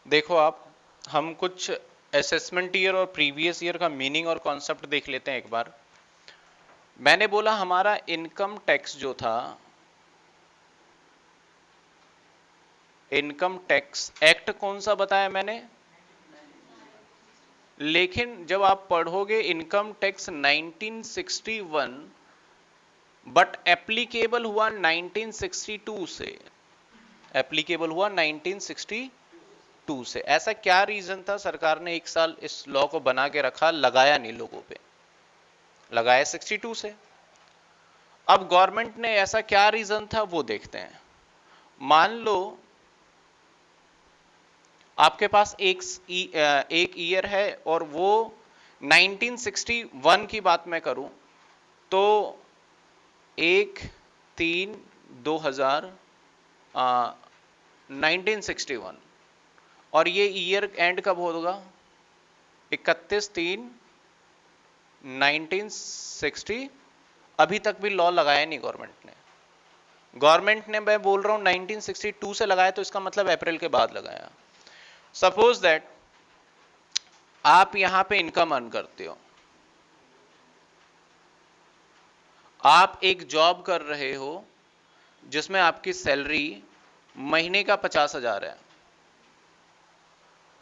देखो आप, हम कुछ असेसमेंट ईयर और प्रीवियस ईयर का मीनिंग और कॉन्सेप्ट देख लेते हैं एक बार। मैंने बोला हमारा इनकम टैक्स जो था, इनकम टैक्स एक्ट कौन सा बताया मैंने, लेकिन जब आप पढ़ोगे इनकम टैक्स 1961, बट एप्लीकेबल हुआ 1962 से, एप्लीकेबल हुआ 1962 से। ऐसा क्या रीजन था सरकार ने एक साल इस लॉ को बना के रखा, लगाया नहीं लोगों पे, लगाया 62 से। अब गवर्नमेंट ने ऐसा क्या रीजन था वो देखते हैं। मान लो आपके पास एक ईयर है और वो 1961 की बात मैं करूं तो 1/3/2000, 1961, और ये ईयर एंड कब होगा, 31/3/1960। अभी तक भी लॉ लगाया नहीं गवर्नमेंट ने। गवर्नमेंट ने, मैं बोल रहा हूं 1962 से लगाया, तो इसका मतलब अप्रैल के बाद लगाया। सपोज दैट आप यहां पे इनकम अर्न करते हो, आप एक जॉब कर रहे हो जिसमें आपकी सैलरी महीने का 50,000 है।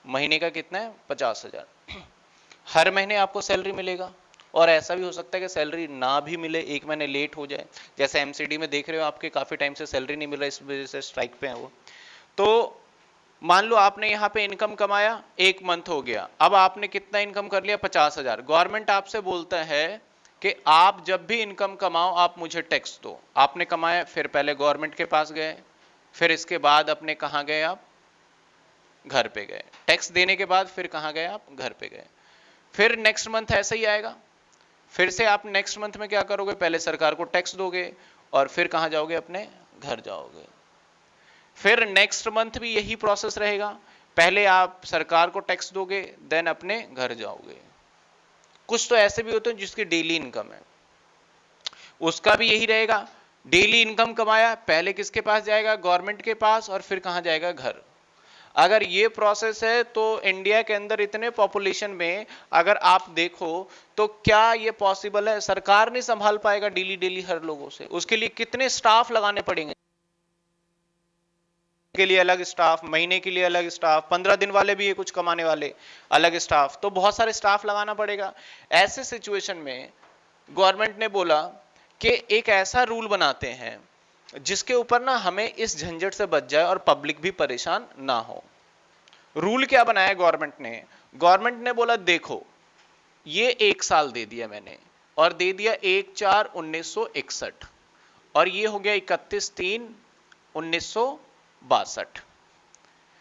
महीने का कितना है, 50,000। हर महीने आपको सैलरी मिलेगा, और ऐसा भी हो सकता है कि सैलरी ना भी मिले, एक महीने लेट हो जाए। जैसे एमसीडी में देख रहे हो, आपके काफी टाइम से सैलरी नहीं मिल रहा, इस वजह से स्ट्राइक पे है वो। तो मान लो आपने यहां पे इनकम कमाया, एक मंथ हो गया, अब आपने कितना इनकम कर लिया, 50,000। गवर्नमेंट आपसे बोलता है कि आप जब भी इनकम कमाओ आप मुझे टैक्स दो। आपने कमाया, फिर पहले गवर्नमेंट के पास गए, फिर इसके बाद अपने कहां गए, आप घर पे गए। टैक्स देने के बाद फिर कहां गए, आप घर पे गए। फिर नेक्स्ट मंथ ऐसा ही आएगा, फिर से आप नेक्स्ट मंथ में क्या करोगे, पहले सरकार को टैक्स दोगे और फिर कहां जाओगे, अपने घर जाओगे। फिर नेक्स्ट मंथ भी यही प्रोसेस रहेगा, पहले आप सरकार को टैक्स दोगे, देन अपने घर जाओगे। कुछ तो ऐसे भी होते हैं जिसकी डेली इनकम है, उसका भी यही रहेगा। डेली इनकम कमाया, पहले किसके पास जाएगा, गवर्नमेंट के पास, और फिर कहां जाएगा, घर। अगर ये प्रोसेस है तो इंडिया के अंदर इतने पॉपुलेशन में अगर आप देखो तो क्या ये पॉसिबल है, सरकार नहीं संभाल पाएगा डेली डेली हर लोगों से। उसके लिए कितने स्टाफ लगाने पड़ेंगे, के लिए अलग स्टाफ, महीने के लिए अलग स्टाफ, 15 दिन वाले भी है कुछ कमाने वाले, अलग स्टाफ, तो बहुत सारे स्टाफ लगाना पड़ेगा। ऐसे सिचुएशन में गवर्नमेंट ने बोला कि एक ऐसा रूल बनाते हैं जिसके ऊपर ना हमें इस झंझट से बच जाए और पब्लिक भी परेशान ना हो। रूल क्या बनाया गवर्नमेंट ने, गवर्नमेंट ने बोला देखो ये एक साल दे दिया मैंने, और दे दिया 1/4/1961, और ये हो गया 31/3/1962।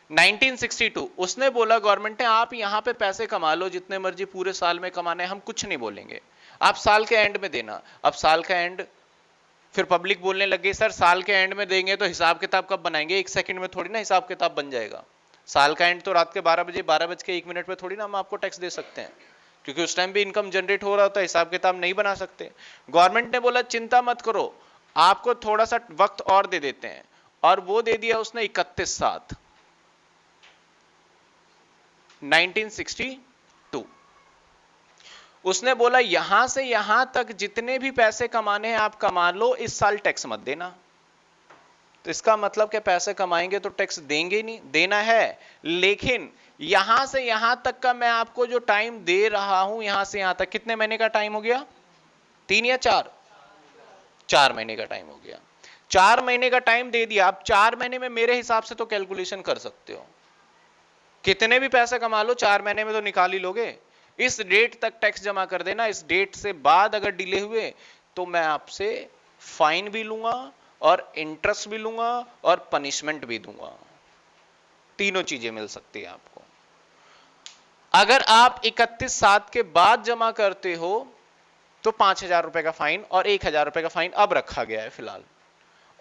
1962 उसने बोला, गवर्नमेंट ने, आप यहां पे पैसे कमा लो जितने मर्जी पूरे साल में कमाने, हम कुछ नहीं बोलेंगे, आप साल के एंड में देना। अब साल का एंड, फिर पब्लिक बोलने लगे सर साल के एंड में देंगे तो हिसाब किताब कब बनाएंगे, एक सेकंड में थोड़ी ना हिसाब किताब बन जाएगा। साल का एंड तो रात के 12 बजे, 12:01 पे थोड़ी ना हम आपको टैक्स दे सकते हैं, क्योंकि उस टाइम भी इनकम जनरेट हो रहा होता है, हिसाब किताब नहीं बना सकते। गवर्नमेंट ने बोला चिंता मत करो, आपको थोड़ा सा वक्त और दे देते हैं, और वो दे दिया उसने 31/7 1962। उसने बोला यहां से यहां तक जितने भी पैसे कमाने हैं आप कमा लो, इस साल टैक्स मत देना। तो इसका मतलब कि पैसे कमाएंगे तो टैक्स देंगे ही नहीं, देना है, लेकिन यहां से यहां तक का मैं आपको जो टाइम दे रहा हूं, यहां से यहां तक कितने महीने का टाइम हो गया, 3 या 4, 4 महीने का टाइम हो गया। 4 महीने का टाइम दे दिया। आप 4 महीने में मेरे हिसाब से तो कैलकुलेशन कर सकते हो, कितने भी पैसे कमा लो 4 महीने में तो निकाल ही लोगे। इस डेट तक टैक्स जमा कर देना, इस डेट से बाद अगर डिले हुए तो मैं आपसे फाइन भी लूंगा और इंटरेस्ट भी लूंगा और पनिशमेंट भी दूंगा। तीनों चीजें मिल सकती है आपको। अगर आप 31/7 के बाद जमा करते हो तो 5,000 रुपए का फाइन और 1,000 रुपए का फाइन अब रखा गया है फिलहाल,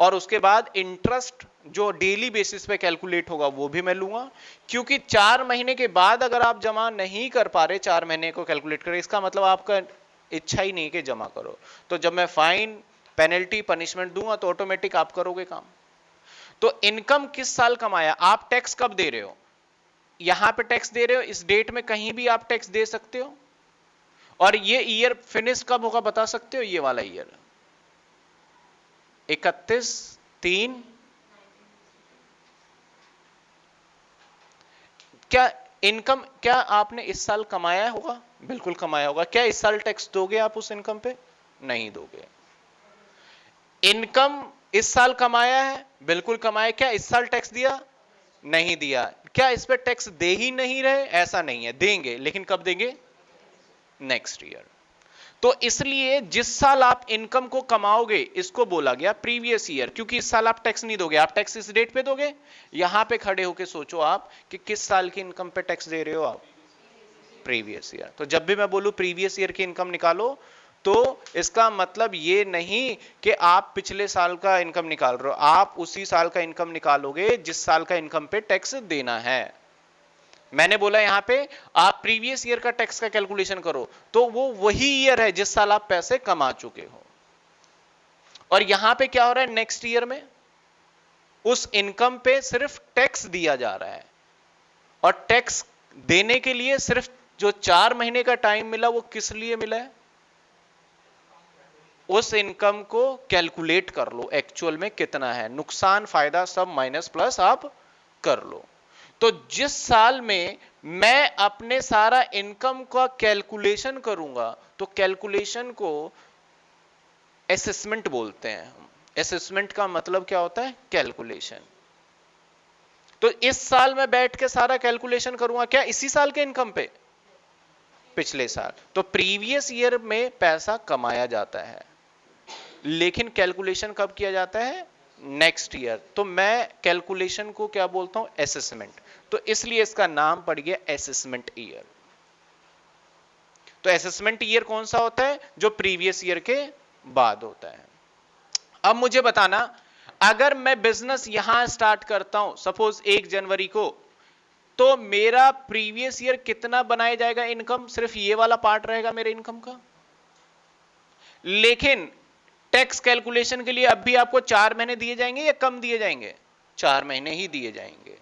और उसके बाद इंटरेस्ट जो डेली बेसिस पे कैलकुलेट होगा वो भी मैं लूंगा। क्योंकि 4 महीने के बाद अगर आप जमा नहीं कर पा रहे, 4 महीने को कैलकुलेट करें, इसका मतलब आपका इच्छा ही नहीं कि जमा करो, तो जब मैं फाइन, पेनल्टी, पनिशमेंट दूंगा तो ऑटोमेटिक आप करोगे काम। तो इनकम किस साल कमाया, आप टैक्स कब दे रहे हो, यहां पे टैक्स दे रहे हो, इस डेट में कहीं भी आप टैक्स दे सकते हो। और ये ईयर फिनिश कब होगा बता सकते हो? ये वाला ईयर 31/3। क्या इनकम क्या आपने इस साल कमाया होगा? बिल्कुल कमाया होगा। क्या इस साल टैक्स दोगे आप उस इनकम पे? नहीं दोगे। इनकम इस साल कमाया है, बिल्कुल कमाया। क्या इस साल टैक्स दिया? नहीं दिया। क्या इस पे टैक्स दे ही नहीं रहे? ऐसा नहीं है, देंगे, लेकिन कब देंगे? Next year. तो इसलिए जिस साल आप इनकम को कमाओगे इसको बोला गया प्रीवियस ईयर, क्योंकि इस साल आप टैक्स नहीं दोगे। आप टैक्स इस डेट पे दोगे। यहां पे खड़े होके सोचो आप कि किस साल की इनकम पे टैक्स दे रहे हो आप? Previous year. तो जब भी मैं बोलूं प्रीवियस ईयर की इनकम निकालो, तो इसका मतलब ये नहीं कि आप पिछले साल का इनकम निकाल रहे हो। आप उसी साल का इनकम निकालोगे जिस साल का इनकम पे टैक्स देना है। मैंने बोला यहां पे आप प्रीवियस ईयर का टैक्स का कैलकुलेशन करो, तो वो वही ईयर है जिस साल आप पैसे कमा चुके हो। और यहां पे क्या हो रहा है? नेक्स्ट ईयर में उस इनकम पे सिर्फ टैक्स दिया जा रहा है। और टैक्स देने के लिए सिर्फ जो 4 महीने का टाइम मिला, वो किस लिए मिला है? उस इनकम को कैलकुलेट कर लो, एक्चुअल में कितना है, नुकसान फायदा सब माइनस प्लस आप कर लो। तो जिस साल में मैं अपने सारा इनकम का कैलकुलेशन करूंगा, तो कैलकुलेशन को असेसमेंट बोलते हैं। असेसमेंट का मतलब क्या होता है? कैलकुलेशन। तो इस साल मैं बैठ के सारा कैलकुलेशन करूंगा, क्या इसी साल के इनकम पे? पिछले साल। तो प्रीवियस ईयर में पैसा कमाया जाता है, लेकिन कैलकुलेशन कब किया जाता है? Next year. तो मैं कैलकुलेशन को क्या बोलता हूं? असेसमेंट। तो इसलिए इसका नाम पड़ गया असेसमेंट ईयर। तो असेसमेंट ईयर कौन सा होता है? जो प्रीवियस ईयर के बाद होता है। अब मुझे बताना, अगर मैं बिजनेस यहां स्टार्ट करता हूं सपोज 1 जनवरी को, तो मेरा प्रीवियस ईयर कितना बनाया जाएगा इनकम? सिर्फ ये वाला पार्ट रहेगा मेरे इनकम का। लेकिन टैक्स कैलकुलेशन के लिए अब भी आपको 4 महीने दिए जाएंगे या कम दिए जाएंगे? 4 महीने ही दिए जाएंगे।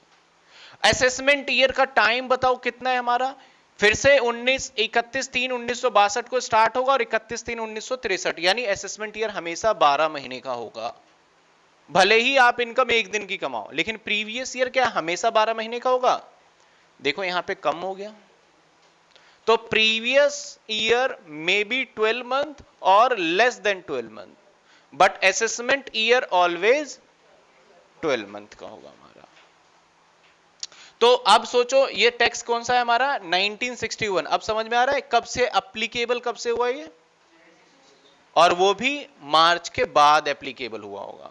असेसमेंट ईयर का टाइम बताओ कितना है हमारा? फिर से 31/3/1962 को स्टार्ट होगा और 31/3/1963, यानी असेसमेंट ईयर हमेशा 12 महीने का होगा। भले ही आप इनकम 1 दिन की कमाओ, लेकिन प्रीवियस ईयर क्या हमेशा 12 महीने का होगा? देखो यहां पे कम हो गया। तो previous year may be 12 month और less than 12 month, but assessment year always 12 month का होगा हमारा। तो अब सोचो ये टैक्स कौन सा है हमारा? 1961। अब समझ में आ रहा है कब से अप्लीकेबल, कब से हुआ ये? और वो भी मार्च के बाद एप्लीकेबल हुआ होगा,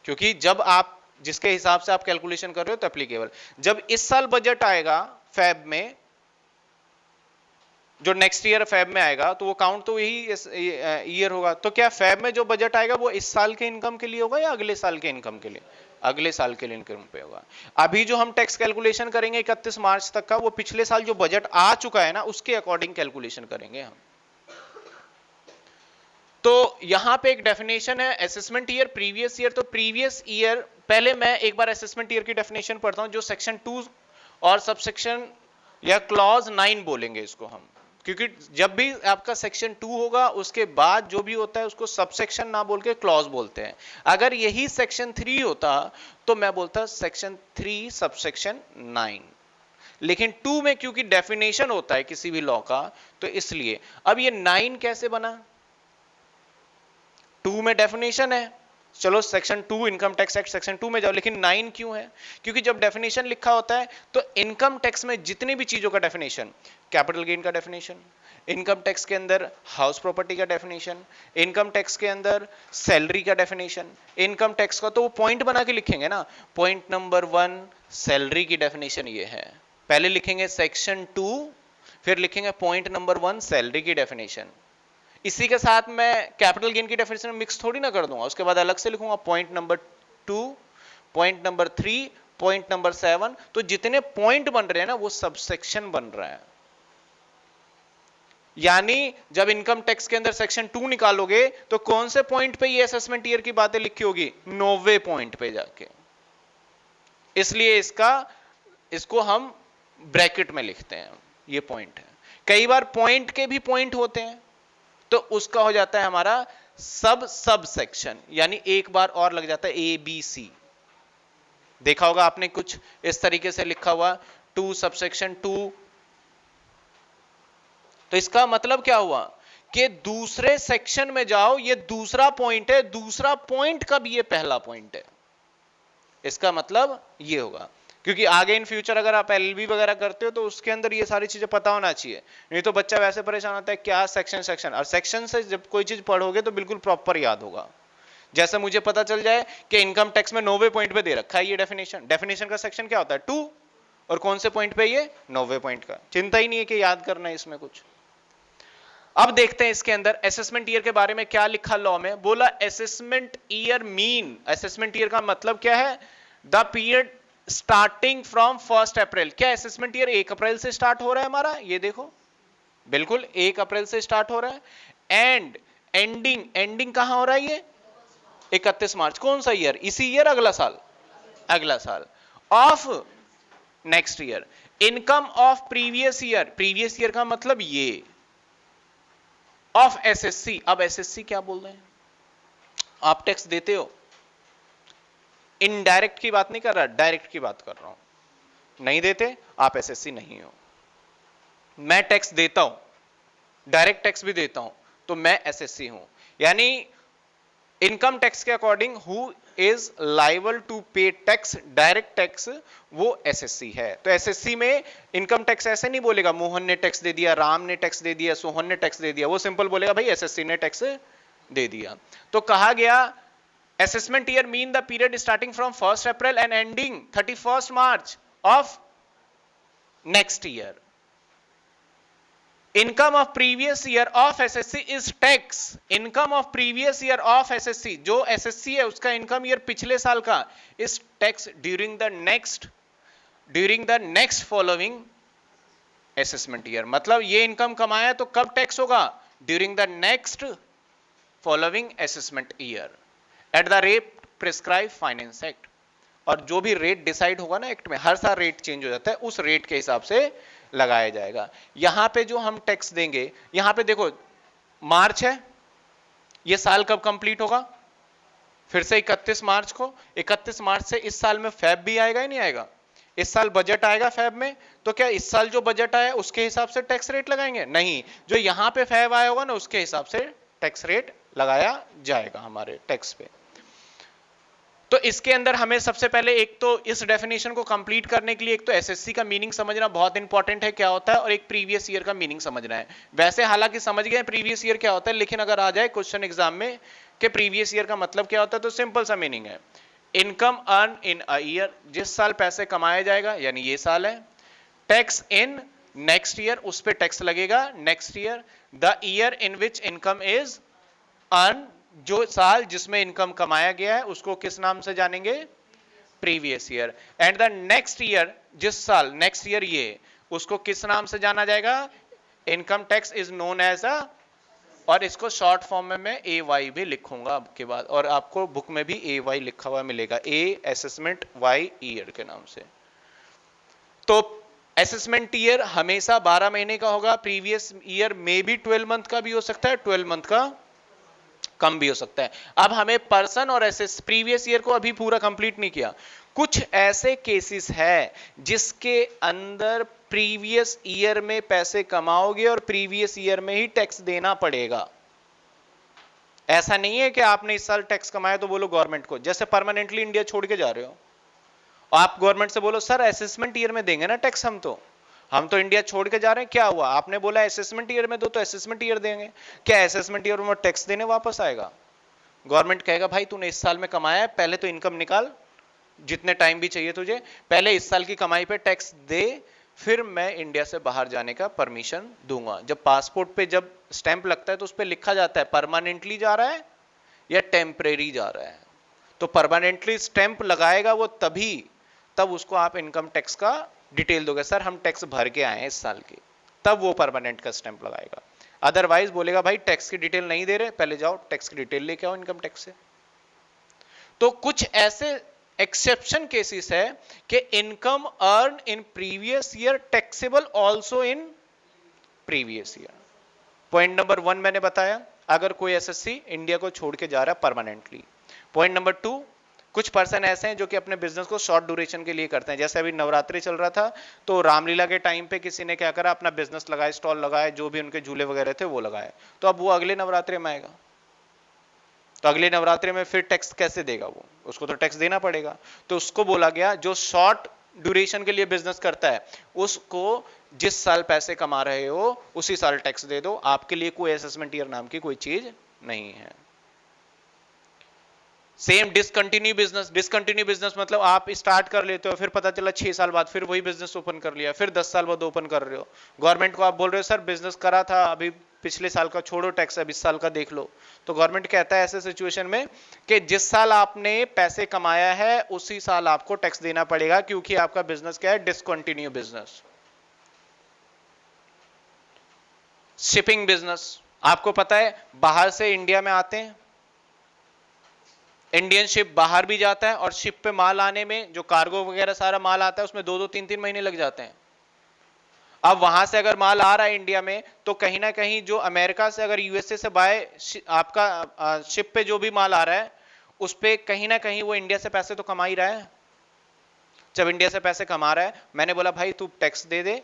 क्योंकि जब आप जिसके हिसाब से आप कैलकुलेशन कर रहे हो तो एप्लीकेबल। जब इस साल बजट आएगा फेब में, जो नेक्स्ट ईयर फेब में आएगा, तो वो काउंट तो यही ईयर होगा। तो क्या फेब में जो बजट आएगा वो इस साल के इनकम के लिए होगा या अगले साल के इनकम के लिए? अगले साल के लिए इनकम पे होगा। अभी जो हम टैक्स कैलकुलेशन करेंगे 31 मार्च तक का, वो पिछले साल जो बजट आ चुका है ना, उसके अकॉर्डिंग कैलकुलेशन करेंगे हम। तो यहां पे एक डेफिनेशन है असेसमेंट ईयर, प्रीवियस ईयर। तो प्रीवियस ईयर, पहले मैं एक बार असेसमेंट ईयर की डेफिनेशन पढ़ता हूं, जो सेक्शन 2 और सबसेक्शन या क्लॉज 9 बोलेंगे इसको हम, क्योंकि जब भी आपका सेक्शन 2 होगा उसके बाद जो भी होता है उसको सबसेक्शन ना बोल के क्लॉज बोलते हैं। अगर यही सेक्शन 3 होता तो मैं बोलता सेक्शन 3 सबसेक्शन 9, लेकिन 2 में क्योंकि डेफिनेशन होता है किसी भी लॉ का, तो इसलिए। अब ये 9 कैसे बना? 2 में डेफिनेशन है, चलो section 2 income tax act section 2 में जाओ, लेकिन 9 क्यों है? क्योंकि जब डेफिनेशन लिखा होता है तो इनकम टैक्स में जितनी भी चीजों का डेफिनेशन, कैपिटल गेन का डेफिनेशन, इनकम टैक्स के अंदर हाउस प्रॉपर्टी का डेफिनेशन, इनकम टैक्स के अंदर सैलरी का डेफिनेशन, इनकम टैक्स का तो वो पॉइंट बना के लिखेंगे ना। पॉइंट नंबर 1 सैलरी की डेफिनेशन ये है, पहले लिखेंगे सेक्शन 2, फिर लिखेंगे पॉइंट नंबर 1 सैलरी की डेफिनेशन। इसी के साथ मैं कैपिटल गेन की डेफिनेशन मिक्स थोड़ी ना कर दूंगा, उसके बाद अलग से लिखूंगा point number 2, point number 3, point number 7। तो जितने पॉइंट बन रहे हैं ना वो सबसेक्शन बन रहा है। यानी जब इनकम टैक्स के अंदर सेक्शन 2 निकालोगे तो कौन से पॉइंट पे ये असेसमेंट ईयर की बातें लिखी होगी? 90वें पॉइंट पे जाके। इसलिए इसको हम ब्रैकेट में लिखते हैं, ये पॉइंट है। कई बार पॉइंट के भी पॉइंट होते हैं, तो उसका हो जाता है हमारा सब सेक्शन, यानी एक बार और लग जाता है ए बी सी। देखा होगा आपने कुछ इस तरीके से लिखा हुआ 2 सबसेक्शन 2। तो इसका मतलब क्या हुआ कि दूसरे सेक्शन में जाओ, ये दूसरा पॉइंट है, दूसरा पॉइंट का भी ये पहला पॉइंट है। इसका मतलब ये होगा, क्योंकि आगे इन फ्यूचर अगर आप एलएलबी वगैरह करते हो तो उसके अंदर ये सारी चीजें पता होना चाहिए, नहीं तो बच्चा वैसे परेशान होता है क्या सेक्शन सेक्शन। और सेक्शन से जब कोई चीज पढ़ोगे तो बिल्कुल प्रॉपर याद होगा। जैसे मुझे पता चल जाए कि इनकम टैक्स में 90 पॉइंट पे दे रखा है ये डेफिनेशन, डेफिनेशन का सेक्शन क्या होता है 2, और कौन से पॉइंट पे ये 90 पॉइंट का। चिंता ही नहीं है कि याद करना है इसमें कुछ। अब देखते हैं इसके अंदर असेसमेंट ईयर के बारे में क्या लिखा लॉ में। बोला assessment year mean, assessment year का मतलब क्या है, द पीरियड स्टार्टिंग फ्रॉम 1 अप्रैल। क्या असेसमेंट ईयर 1 अप्रैल से स्टार्ट हो रहा है हमारा, ये देखो बिल्कुल 1 अप्रैल से स्टार्ट हो रहा है। एंड एंडिंग, एंडिंग कहां हो रहा है ये 31 मार्च। कौन सा ईयर, इसी ईयर अगला साल, अगला साल of next year. Income of previous year, previous year का मतलब ये ऑफ एसएससी। अब एसएससी क्या बोल रहे हैं, आप टैक्स देते हो, इनडायरेक्ट की बात नहीं कर रहा, डायरेक्ट की बात कर रहा हूं। नहीं देते आप एसएससी नहीं हो। मैं टैक्स देता हूं, डायरेक्ट टैक्स भी देता हूं, तो मैं एसएससी हूं। यानी इनकम टैक्स के according who is liable to pay tax, direct tax, वो एसएससी है। तो एसएससी में इनकम टैक्स ऐसे नहीं बोलेगा मोहन ने टैक्स दे दिया, राम ने टैक्स दे दिया, सोहन ने टैक्स दे दिया। वो सिंपल बोलेगा भाई एसएससी ने टैक्स दे दिया। तो कहा गया assessment year mean the period starting from 1st April and ending 31st March of next year. Income of previous year of SSC is tax. Income of previous year of SSC, जो SSC है उसका income year पिछले साल का, is tax during the next following assessment year. मतलब ये income कमाया तो कब टैक्स होगा, during the next following assessment year at the rate prescribe finance act. और जो भी रेट डिसाइड होगा ना एक्ट में, हर साल रेट चेंज हो जाता है, उस रेट के हिसाब से लगाया जाएगा। यहां पे जो हम टैक्स देंगे, यहां पे देखो मार्च है, ये साल कब कंप्लीट होगा, फिर से 31 मार्च को। 31 मार्च से इस साल में फैब भी आएगा ही नहीं आएगा, इस साल बजट आएगा फैब में, तो क्या इस साल जो बजट आया उसके हिसाब से टैक्स रेट लगाएंगे, नहीं, जो यहां पे फैब आया होगा ना उसके हिसाब से टैक्स रेट लगाया जाएगा हमारे टैक्स पे। तो इसके अंदर हमें सबसे पहले एक तो इस डेफिनेशन को कंप्लीट करने के लिए एक तो एसएससी का मीनिंग समझना बहुत इंपॉर्टेंट है क्या होता है, और एक प्रीवियस ईयर का मीनिंग समझना है। वैसे हालांकि समझ गए प्रीवियस ईयर क्या होता है, लेकिन अगर आ जाए क्वेश्चन एग्जाम में कि प्रीवियस ईयर का मतलब क्या होता है, तो सिंपल सा मीनिंग है income earn in a year, जिस साल पैसे कमाया जाएगा यानी ये साल है। टैक्स इन नेक्स्ट ईयर, उस पर टैक्स लगेगा next year. The year in which income is earn, जो साल जिसमें इनकम कमाया गया है उसको किस नाम से जानेंगे, previous year. And the next year, जिस साल नेक्स्ट ईयर ये, उसको किस नाम से जाना जाएगा, income tax is known as a, और इसको शॉर्ट फॉर्म में मैं ए वाई भी लिखूंगा अब के बाद, और आपको बुक में भी ए वाई लिखा हुआ मिलेगा, ए असेसमेंट वाई ईयर के नाम से। तो असेसमेंट ईयर हमेशा 12 महीने का होगा, प्रीवियस ईयर में भी 12 मंथ का भी हो सकता है, 12 मंथ का कम भी हो सकता है। अब हमें पर्सन और एसेस प्रीवियस ईयर को अभी पूरा कंप्लीट नहीं किया, कुछ ऐसे केसेस है जिसके अंदर प्रीवियस ईयर में पैसे कमाओगे और प्रीवियस ईयर में ही टैक्स देना पड़ेगा। ऐसा नहीं है कि आपने इस साल टैक्स कमाया तो बोलो गवर्नमेंट को, जैसे परमानेंटली इंडिया छोड़ के जा रहे हो, आप गवर्नमेंट से बोलो सर असेसमेंट ईयर में देंगे ना टैक्स, हम तो इंडिया छोड़ के जा रहे हैं, क्या हुआ, आपने बोला असेसमेंट ईयर में दो तो असेसमेंट ईयर देंगे, क्या असेसमेंट ईयर में टैक्स देने वापस आएगा? गवर्नमेंट कहेगा भाई तूने इस साल में कमाया है, पहले तो इनकम निकाल, जितने टाइम भी चाहिए तुझे, पहले इस साल की कमाई पे टैक्स दे, फिर मैं इंडिया से बाहर जाने का परमिशन दूंगा। जब पासपोर्ट पे जब स्टैंप लगता है तो उस पर लिखा जाता है परमानेंटली जा रहा है या टेम्परेरी जा रहा है। तो परमानेंटली स्टैंप लगाएगा वो तभी, तब उसको आप इनकम टैक्स का डिटेल दोगे, सर हम टैक्स भर के आए हैं इस साल की, तब वो परमानेंट का स्टैंप लगाएगा। अदरवाइज बोलेगा भाई टैक्स की डिटेल नहीं दे रहे, पहले जाओ टैक्स की डिटेल लेके आओ इनकम टैक्स से। तो कुछ ऐसे एक्सेप्शन केसेस है कि income earn in previous year taxable also in previous year. Point number 1 मैंने बताया, अगर कोई एसएससी इंडिया को छोड़ के जा रहा है परमानेंटली। पॉइंट नंबर 2, कुछ पर्सन ऐसे हैं जो कि अपने बिजनेस को शॉर्ट ड्यूरेशन के लिए करते हैं। जैसे अभी नवरात्रि चल रहा था तो रामलीला के टाइम पे किसी ने क्या करा, अपना बिजनेस लगाया, स्टॉल लगाया, जो भी उनके झूले वगैरह थे वो लगाए, तो अब वो अगले नवरात्रि में आएगा, तो अगले नवरात्रि में फिर टैक्स कैसे देगा वो, उसको तो टैक्स देना पड़ेगा। तो उसको बोला गया जो शॉर्ट ड्यूरेशन के लिए बिजनेस करता है उसको जिस साल पैसे कमा रहे हो उसी साल टैक्स दे दो, आपके लिए कोई असेसमेंट ईयर नाम की कोई चीज नहीं है। Same discontinue business, discontinue business मतलब आप स्टार्ट कर लेते हो, फिर पता चला 6 साल बाद फिर वही बिजनेस ओपन कर लिया, फिर 10 साल बाद ओपन कर रहे हो, गवर्नमेंट को आप बोल रहे हो सर बिजनेस करा था, अभी पिछले साल का छोड़ो टैक्स, अब इस साल का देख लो, तो गवर्नमेंट कहता है ऐसे सिचुएशन में कि जिस साल आपने पैसे कमाया है उसी साल आपको टैक्स देना पड़ेगा, क्योंकि आपका बिजनेस क्या है, डिसकंटिन्यू बिजनेस। शिपिंग बिजनेस, आपको पता है बाहर से इंडिया में आते हैं, इंडियन शिप बाहर भी जाता है, और शिप पे माल आने में जो कार्गो वगैरह सारा माल आता है उसमें 2-2 3-3 महीने लग जाते हैं। अब वहां से अगर माल आ रहा है इंडिया में तो कहीं ना कहीं जो अमेरिका से अगर यूएसए से बाय आपका शिप पे जो भी माल आ रहा है उस पे कहीं ना कहीं वो इंडिया से पैसे तो कमा ही रहा है। जब इंडिया से पैसे कमा रहा है, मैंने बोला भाई तू टैक्स दे दे,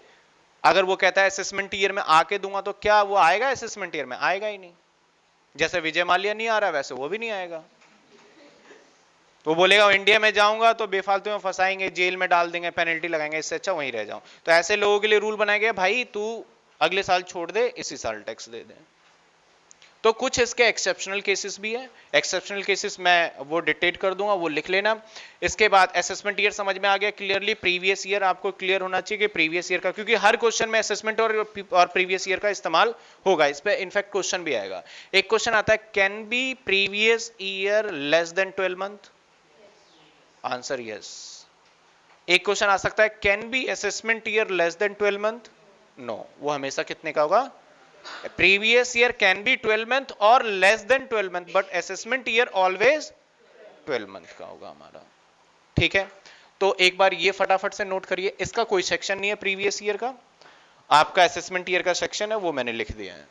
अगर वो कहता है असेसमेंट ईयर में आके दूंगा, तो क्या वो आएगा असेसमेंट ईयर में? आएगा ही नहीं। जैसे विजय माल्या नहीं आ रहा वैसे वो भी नहीं आएगा। वो बोलेगा इंडिया में जाऊंगा तो बेफालतू में फंसाएंगे, जेल में डाल देंगे, पेनल्टी लगाएंगे, इससे अच्छा वहीं रह जाऊं। तो ऐसे लोगों के लिए रूल बनाया गया, भाई तू अगले साल छोड़ दे, इसी साल टैक्स दे दे। तो कुछ इसके एक्सेप्शनल केसेस भी है, एक्सेप्शनल केसेस मैं वो डिटेक्ट कर दूंगा, वो लिख लेना। इसके बाद असेसमेंट ईयर समझ में आ गया क्लियरली, प्रीवियस ईयर आपको क्लियर होना चाहिए कि प्रीवियस ईयर का, क्योंकि हर क्वेश्चन में असेसमेंट और प्रीवियस ईयर का इस्तेमाल होगा, इस पे इनफैक्ट क्वेश्चन भी आएगा। एक क्वेश्चन आता है, can be previous year less than 12 month? Answer yes. एक क्वेश्चन आ सकता है, can be assessment year less than 12 month? No, वो हमेशा कितने का होगा? Previous year can be 12 month और less than 12 month, but assessment year always 12 month का होगा हमारा। ठीक है, तो एक बार ये फटाफट से नोट करिए, इसका कोई सेक्शन नहीं है प्रीवियस ईयर का, आपका असेसमेंट ईयर का सेक्शन है, वो मैंने लिख दिया है।